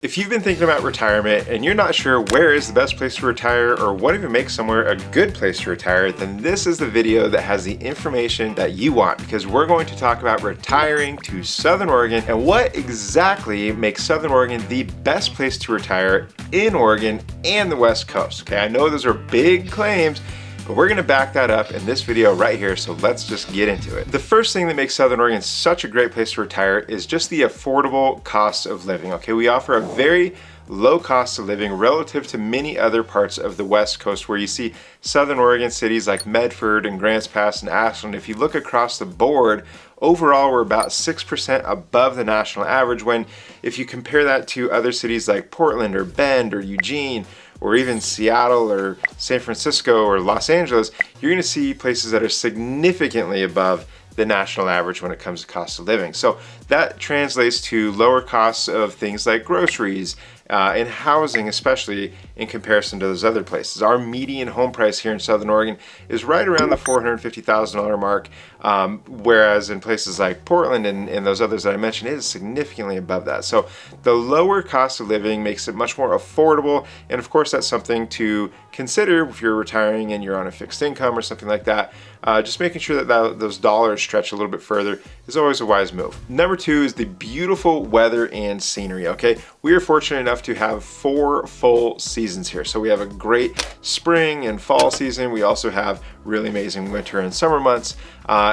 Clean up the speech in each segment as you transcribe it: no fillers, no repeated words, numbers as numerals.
If you've been thinking about retirement and you're not sure where is the best place to retire or what even makes somewhere a good place to retire, then this is the video that has the information that you want, because we're going to talk about retiring to Southern Oregon and what exactly makes Southern Oregon the best place to retire in Oregon and the West Coast. Okay, I know those are big claims, but we're gonna back that up in this video right here, so let's just get into it. The first thing that makes Southern Oregon such a great place to retire is just the affordable cost of living. Okay, we offer a very low cost of living relative to many other parts of the West Coast, where you see Southern Oregon cities like Medford and Grants Pass and Ashland. If you look across the board, overall we're about 6% above the national average, when if you compare that to other cities like Portland or Bend or Eugene or even Seattle or San Francisco or Los Angeles, you're gonna see places that are significantly above the national average when it comes to cost of living. So that translates to lower costs of things like groceries and housing, especially in comparison to those other places. Our median home price here in Southern Oregon is right around the $450,000 mark, whereas in places like Portland and those others that I mentioned, it is significantly above that. So the lower cost of living makes it much more affordable, and of course that's something to consider if you're retiring and you're on a fixed income or something like that. Just making sure that those dollars stretch a little bit further is always a wise move. Number two is the beautiful weather and scenery. Okay, we are fortunate enough to have 4 full seasons here. So we have a great spring and fall season. We also have really amazing winter and summer months.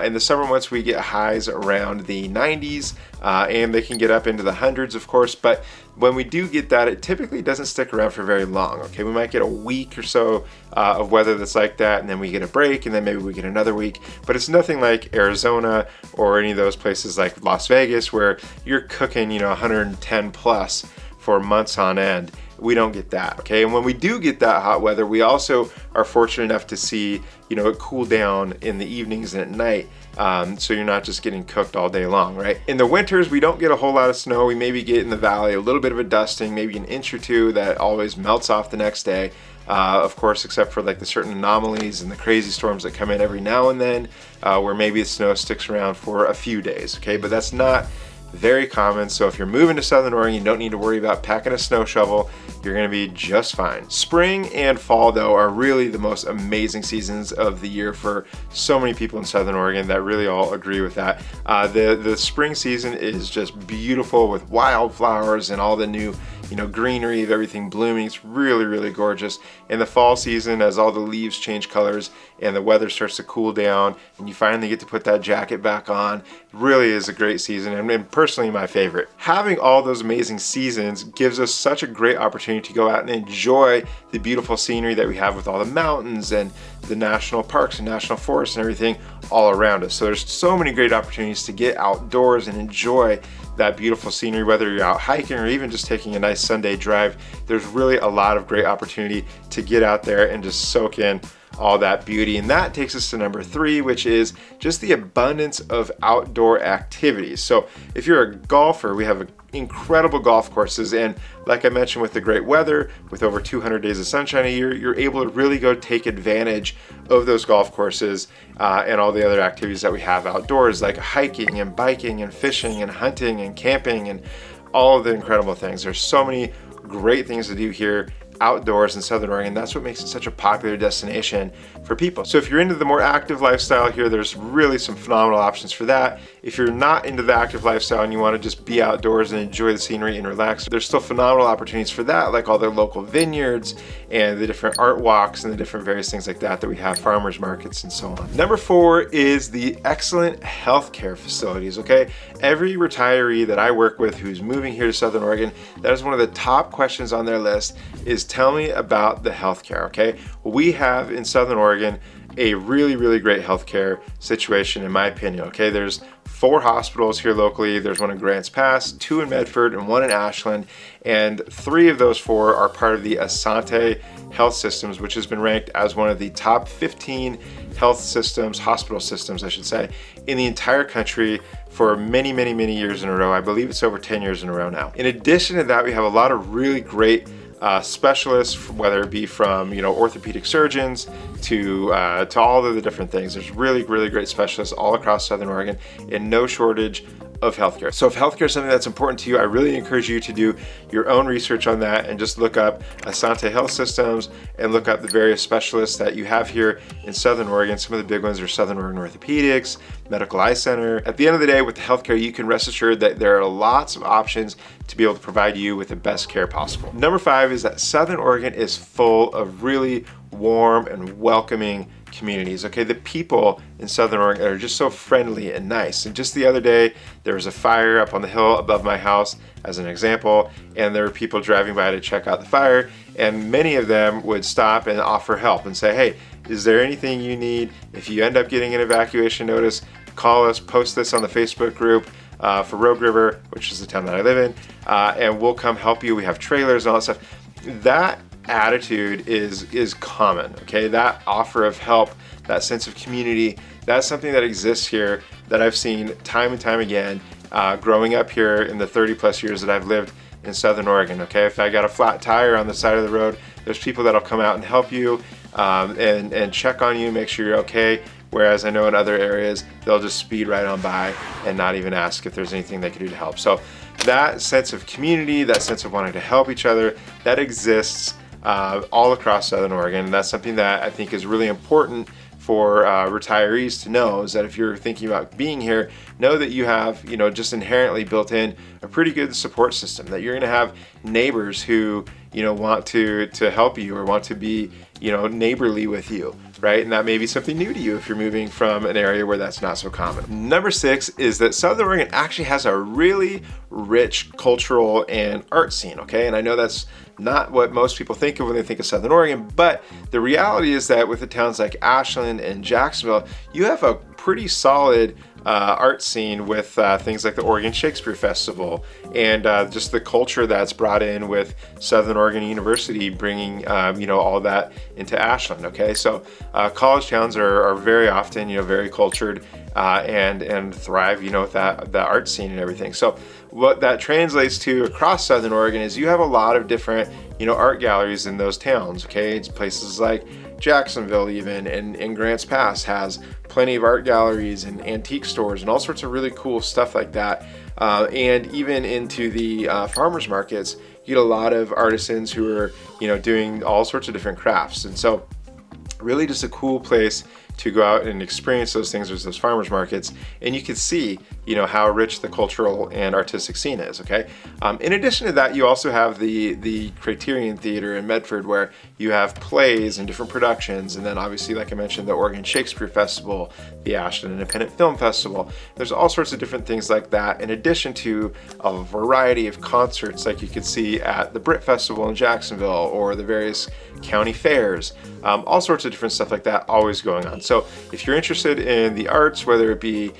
In the summer months, we get highs around the 90s, and they can get up into the hundreds, of course. But when we do get that, it typically doesn't stick around for very long. Okay, we might get a week or so of weather that's like that, and then we get a break, and then maybe we get another week. But it's nothing like Arizona or any of those places like Las Vegas, where you're cooking, 110 plus for months on end. We don't get that, okay? And when we do get that hot weather, we also are fortunate enough to see, it cool down in the evenings and at night, so you're not just getting cooked all day long, right? In the winters, we don't get a whole lot of snow. We maybe get in the valley a little bit of a dusting, maybe an inch or two that always melts off the next day. Of course, except for like the certain anomalies and the crazy storms that come in every now and then, where maybe the snow sticks around for a few days, okay? But that's not very common. So if you're moving to Southern Oregon, you don't need to worry about packing a snow shovel. You're gonna be just fine. Spring and fall, though, are really the most amazing seasons of the year for so many people in Southern Oregon that really all agree with that. The spring season is just beautiful with wildflowers and all the new greenery of everything blooming. It's really, really gorgeous. In the fall season, as all the leaves change colors and the weather starts to cool down and you finally get to put that jacket back on, it really is a great season, and personally my favorite. Having all those amazing seasons gives us such a great opportunity to go out and enjoy the beautiful scenery that we have with all the mountains and the national parks and national forests and everything all around us. So there's so many great opportunities to get outdoors and enjoy that beautiful scenery, whether you're out hiking or even just taking a nice Sunday drive. There's really a lot of great opportunity to get out there and just soak in all that beauty. And that takes us to number 3, which is just the abundance of outdoor activities. So if you're a golfer, we have incredible golf courses, and like I mentioned, with the great weather, with over 200 days of sunshine a year, you're able to really go take advantage of those golf courses and all the other activities that we have outdoors, like hiking and biking and fishing and hunting and camping and all of the incredible things. There's so many great things to do here outdoors in Southern Oregon. That's what makes it such a popular destination for people. So if you're into the more active lifestyle here, there's really some phenomenal options for that. If you're not into the active lifestyle and you want to just be outdoors and enjoy the scenery and relax, there's still phenomenal opportunities for that, like all the local vineyards and the different art walks and the different various things like that we have, farmers markets and so on. Number 4 is the excellent healthcare facilities, okay? Every retiree that I work with who's moving here to Southern Oregon, that is one of the top questions on their list, is tell me about the healthcare, okay? Well, we have in Southern Oregon a really, really great healthcare situation, in my opinion, okay? There's 4 hospitals here locally. There's one in Grants Pass, 2 in Medford, and 1 in Ashland. And 3 of those 4 are part of the Asante Health Systems, which has been ranked as one of the top 15 health systems, hospital systems, I should say, in the entire country for many, many, many years in a row. I believe it's over 10 years in a row now. In addition to that, we have a lot of really great specialists, whether it be from orthopedic surgeons to all of the different things. There's really, really great specialists all across Southern Oregon, and no shortage of healthcare. So if healthcare is something that's important to you, I really encourage you to do your own research on that and just look up Asante Health Systems and look up the various specialists that you have here in Southern Oregon. Some of the big ones are Southern Oregon Orthopedics, Medical Eye Center. At the end of the day, with the healthcare, you can rest assured that there are lots of options to be able to provide you with the best care possible. Number 5 is that Southern Oregon is full of really warm and welcoming communities. Okay, the people in Southern Oregon are just so friendly and nice. And just the other day, there was a fire up on the hill above my house, as an example, and there were people driving by to check out the fire, and many of them would stop and offer help and say, hey, is there anything you need? If you end up getting an evacuation notice, call us, post this on the Facebook group for Rogue River, which is the town that I live in, and we'll come help you. We have trailers and all that stuff. That attitude is common, okay? That offer of help, that sense of community, that's something that exists here that I've seen time and time again growing up here in the 30 plus years that I've lived in Southern Oregon, okay? If I got a flat tire on the side of the road, there's people that'll come out and help you and check on you, make sure you're okay. Whereas I know in other areas, they'll just speed right on by and not even ask if there's anything they can do to help. So that sense of community, that sense of wanting to help each other, that exists all across Southern Oregon. And that's something that I think is really important for retirees to know, is that if you're thinking about being here, know that you have, just inherently built in a pretty good support system, that you're gonna have neighbors who, want to help you or want to be, neighborly with you, right? And that may be something new to you if you're moving from an area where that's not so common. Number 6 is that Southern Oregon actually has a really rich cultural and art scene, okay? And I know that's not what most people think of when they think of Southern Oregon, but the reality is that with the towns like Ashland and Jacksonville, you have a pretty solid art scene with things like the Oregon Shakespeare Festival and just the culture that's brought in with Southern Oregon University bringing all that into Ashland. Okay, so college towns are very often very cultured and thrive with that art scene and everything. So what that translates to across Southern Oregon is you have a lot of different art galleries in those towns. Okay, it's places like Jacksonville even and Grants Pass has plenty of art galleries and antique stores and all sorts of really cool stuff like that. And even into the farmers markets, you get a lot of artisans who are doing all sorts of different crafts. And so really just a cool place to go out and experience those things. There's those farmers markets, and you can see how rich the cultural and artistic scene is. Okay, in addition to that, you also have the Criterion Theater in Medford, where you have plays and different productions, and then obviously, like I mentioned, the Oregon Shakespeare Festival, the Ashland Independent Film Festival. There's all sorts of different things like that, in addition to a variety of concerts like you could see at the Brit Festival in Jacksonville or the various county fairs, all sorts of different stuff like that always going on. So if you're interested in the arts, whether it be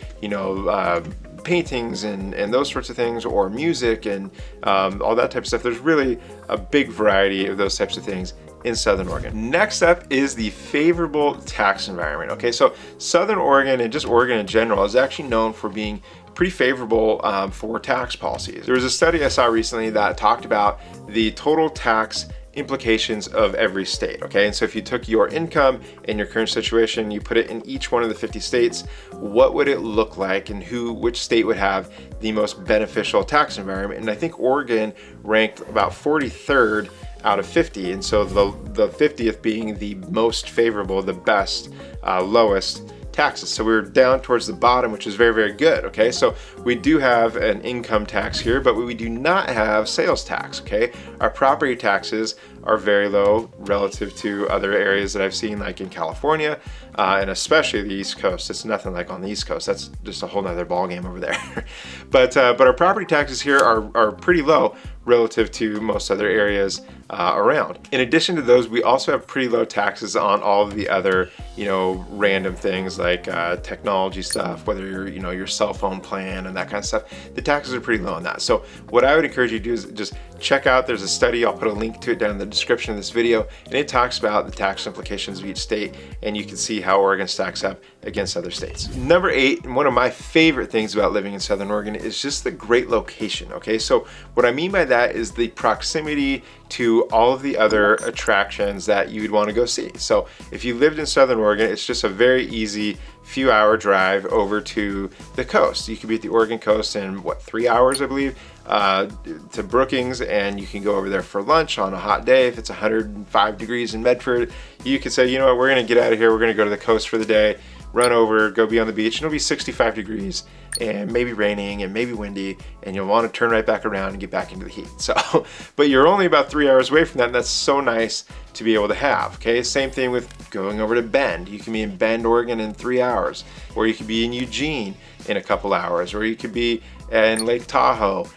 paintings and those sorts of things, or music and all that type of stuff, there's really a big variety of those types of things in Southern Oregon. Next up is the favorable tax environment. Okay, so Southern Oregon and just Oregon in general is actually known for being pretty favorable for tax policies. There was a study I saw recently that talked about the total tax implications of every state. Okay, and so if you took your income and your current situation, you put it in each one of the 50 states, what would it look like, and which state would have the most beneficial tax environment? And I think Oregon ranked about 43rd out of 50, and so the 50th being the most favorable, the best, lowest taxes. So we were down towards the bottom, which is very, very good. Okay, so we do have an income tax here, but we do not have sales tax. Okay, our property taxes are very low relative to other areas that I've seen, like in California, and especially the East Coast. It's nothing like on the East Coast. That's just a whole nother ballgame over there. But our property taxes here are pretty low relative to most other areas around. In addition to those, we also have pretty low taxes on all of the other, random things like technology stuff, whether you're, your cell phone plan and that kind of stuff. The taxes are pretty low on that. So what I would encourage you to do is just check out, there's a study, I'll put a link to it down in the description of this video, and it talks about the tax implications of each state, and you can see how Oregon stacks up against other states. Number 8, and one of my favorite things about living in Southern Oregon, is just the great location. Okay, so what I mean by that that is the proximity to all of the other attractions that you'd want to go see. So if you lived in Southern Oregon, it's just a very easy few-hour drive over to the coast. You could be at the Oregon coast in what, 3 hours, I believe, to Brookings, and you can go over there for lunch on a hot day. If it's 105 degrees in Medford, you could say, you know what, we're going to get out of here, we're going to go to the coast for the day, run over, go be on the beach, and it'll be 65 degrees and maybe raining and maybe windy, and you'll want to turn right back around and get back into the heat. So, but you're only about 3 hours away from that, and that's so nice to be able to have. Okay, same thing with going over to Bend. You can be in Bend, Oregon in 3 hours, or you could be in Eugene in a couple hours, or you could be in Lake Tahoe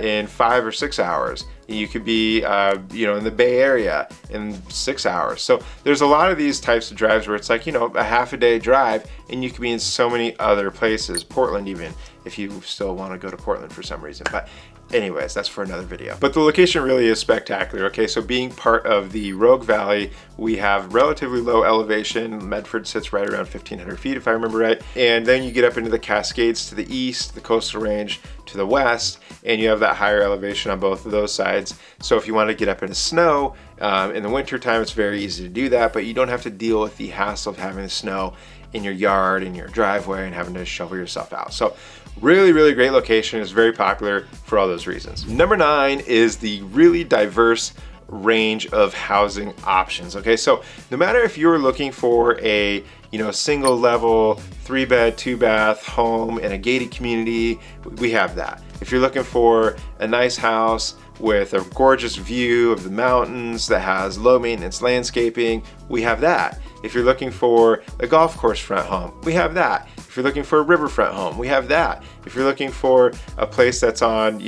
in 5 or 6 hours. You could be, in the Bay Area in 6 hours. So there's a lot of these types of drives where it's like, a half a day drive, and you could be in so many other places. Portland even, if you still want to go to Portland for some reason. But anyways, that's for another video. But the location really is spectacular. Okay, so being part of the Rogue Valley, we have relatively low elevation. Medford sits right around 1,500 feet, if I remember right. And then you get up into the Cascades to the east, the Coastal Range to the west, and you have that higher elevation on both of those sides. So if you want to get up into snow in the winter time, it's very easy to do that, but you don't have to deal with the hassle of having the snow in your yard, in your driveway, and having to shovel yourself out. So really, really great location. Is very popular for all those reasons. Number 9 is the really diverse range of housing options. Okay, so no matter if you're looking for a single level 3-bed 2-bath home in a gated community, we have that. If you're looking for a nice house with a gorgeous view of the mountains that has low maintenance landscaping, we have that. If you're looking for a golf course front home, we have that. If you're looking for a riverfront home, we have that. If you're looking for a place that's on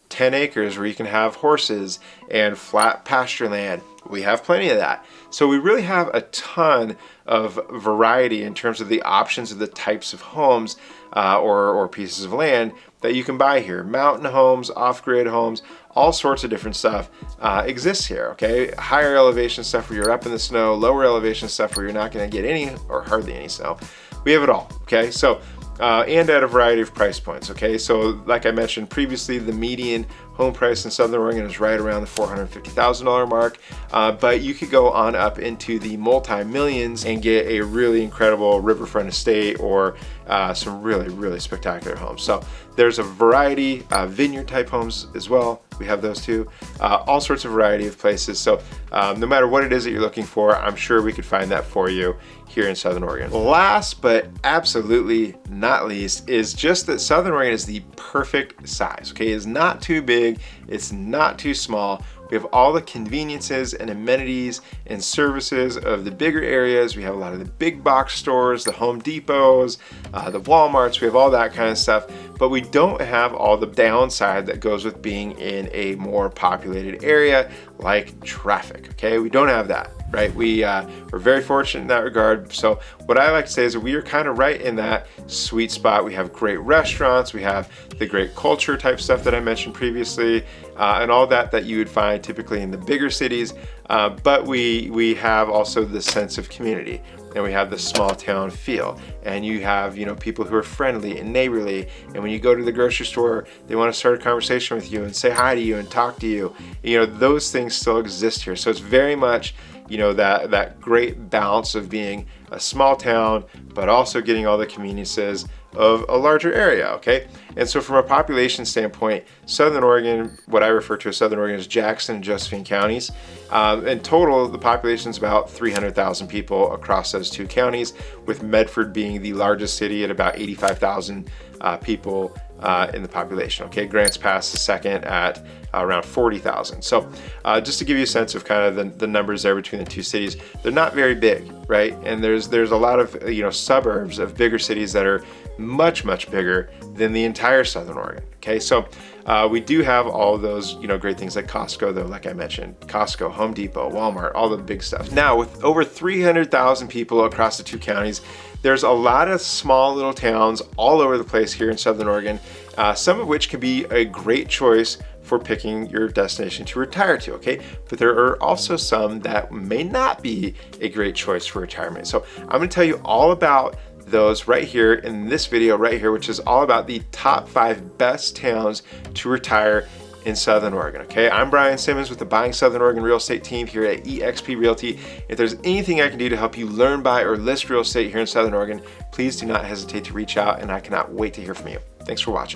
10 acres where you can have horses and flat pasture land, we have plenty of that. So we really have a ton of variety in terms of the options of the types of homes or pieces of land that you can buy here. Mountain homes, off-grid homes, all sorts of different stuff exists here, okay? Higher elevation stuff where you're up in the snow, lower elevation stuff where you're not gonna get any or hardly any snow. We have it all, okay? So, and at a variety of price points, okay? So like I mentioned previously, the median home price in Southern Oregon is right around the $450,000 mark, but you could go on up into the multi-millions and get a really incredible riverfront estate or some really, really spectacular homes. So there's a variety of vineyard type homes as well. We have those too. All sorts of variety of places. So no matter what it is that you're looking for, I'm sure we could find that for you here in Southern Oregon. Last but absolutely not least is just that Southern Oregon is the perfect size, okay? It's not too big, it's not too small. We have all the conveniences and amenities and services of the bigger areas. We have a lot of the big box stores, the Home Depots, the Walmarts. We have all that kind of stuff, but we don't have all the downside that goes with being in a more populated area like traffic, okay? We don't have that, right? We're very fortunate in that regard. So what I like to say is that we are kind of right in that sweet spot. We have great restaurants, we have the great culture type stuff that I mentioned previously, and all that you would find typically in the bigger cities, but we have also this sense of community, and we have the small town feel, and you have people who are friendly and neighborly, and when you go to the grocery store, they want to start a conversation with you and say hi to you and talk to you. Those things still exist here. So it's very much that great balance of being a small town, but also getting all the conveniences of a larger area, okay? And so from a population standpoint, Southern Oregon, what I refer to as Southern Oregon, is Jackson and Josephine counties. In total, the population is about 300,000 people across those two counties, with Medford being the largest city at about 85,000 people in the population, okay? Grants Pass is second at around 40,000. So just to give you a sense of kind of the numbers there between the two cities, they're not very big, right? And there's a lot of suburbs of bigger cities that are much bigger than the entire Southern Oregon. Okay, so we do have all of those great things like Costco, though, like I mentioned, Costco, Home Depot, Walmart, all the big stuff. Now with over 300,000 people across the two counties, there's a lot of small little towns all over the place here in Southern Oregon, some of which can be a great choice for picking your destination to retire to, okay? But there are also some that may not be a great choice for retirement. So I'm gonna tell you all about those right here in this video right here, which is all about the top 5 best towns to retire in Southern Oregon, okay? I'm Brian Simmons with the Buying Southern Oregon Real Estate team here at eXp Realty. If there's anything I can do to help you learn, buy, or list real estate here in Southern Oregon, please do not hesitate to reach out, and I cannot wait to hear from you. Thanks for watching.